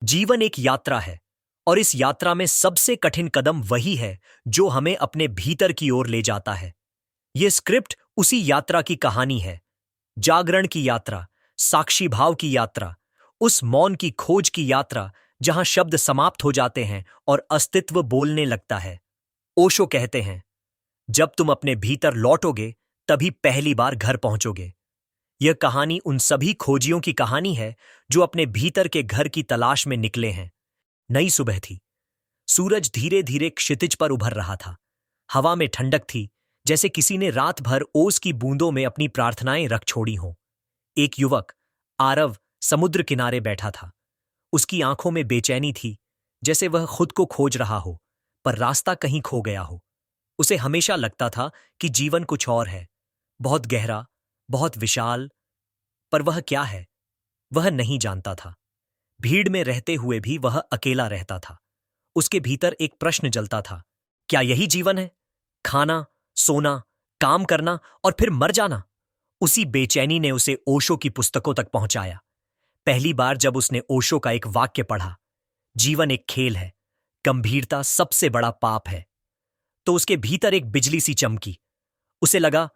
जीवन एक यात्रा है और इस यात्रा में सबसे कठिन कदम वही है जो हमें अपने भीतर की ओर ले जाता है। यह स्क्रिप्ट उसी यात्रा की कहानी है। जागरण की यात्रा, साक्षी भाव की यात्रा, उस मौन की खोज की यात्रा जहां शब्द समाप्त हो जाते हैं और अस्तित्व बोलने लगता है। ओशो कहते हैं, जब तुम अपने भीतर लौटोगे तभी पहली बार घर पहुंचोगे। यह कहानी उन सभी खोजियों की कहानी है जो अपने भीतर के घर की तलाश में निकले हैं। नई सुबह थी। सूरज धीरे धीरे क्षितिज पर उभर रहा था। हवा में ठंडक थी, जैसे किसी ने रात भर ओस की बूंदों में अपनी प्रार्थनाएं रख छोड़ी हों। एक युवक, आरव, समुद्र किनारे बैठा था। उसकी आंखों में बेचैनी थी, जैसे वह खुद को खोज रहा हो, पर रास्ता कहीं खो गया हो। उसे हमेशा लगता था कि जीवन कुछ और है, बहुत गहरा, बहुत विशाल, पर वह क्या है, वह नहीं जानता था। भीड़ में रहते हुए भी वह अकेला रहता था। उसके भीतर एक प्रश्न जलता था, क्या यही जीवन है? खाना, सोना, काम करना और फिर मर जाना। उसी बेचैनी ने उसे ओशो की पुस्तकों तक पहुंचाया। पहली बार जब उसने ओशो का एक वाक्य पढ़ा, जीवन एक खेल है, गंभीरता सबसे बड़ा पाप है, तो उसके भीतर एक बिजली सी चमकी। उसे लगा,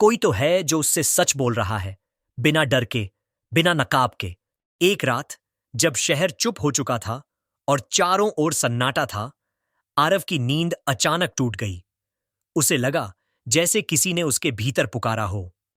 कोई तो है जो उससे सच बोल रहा है, बिना डर के, बिना नकाब के। एक रात, जब शहर चुप हो चुका था और चारों ओर सन्नाटा था, आरव की नींद अचानक टूट गई। उसे लगा जैसे किसी ने उसके भीतर पुकारा हो,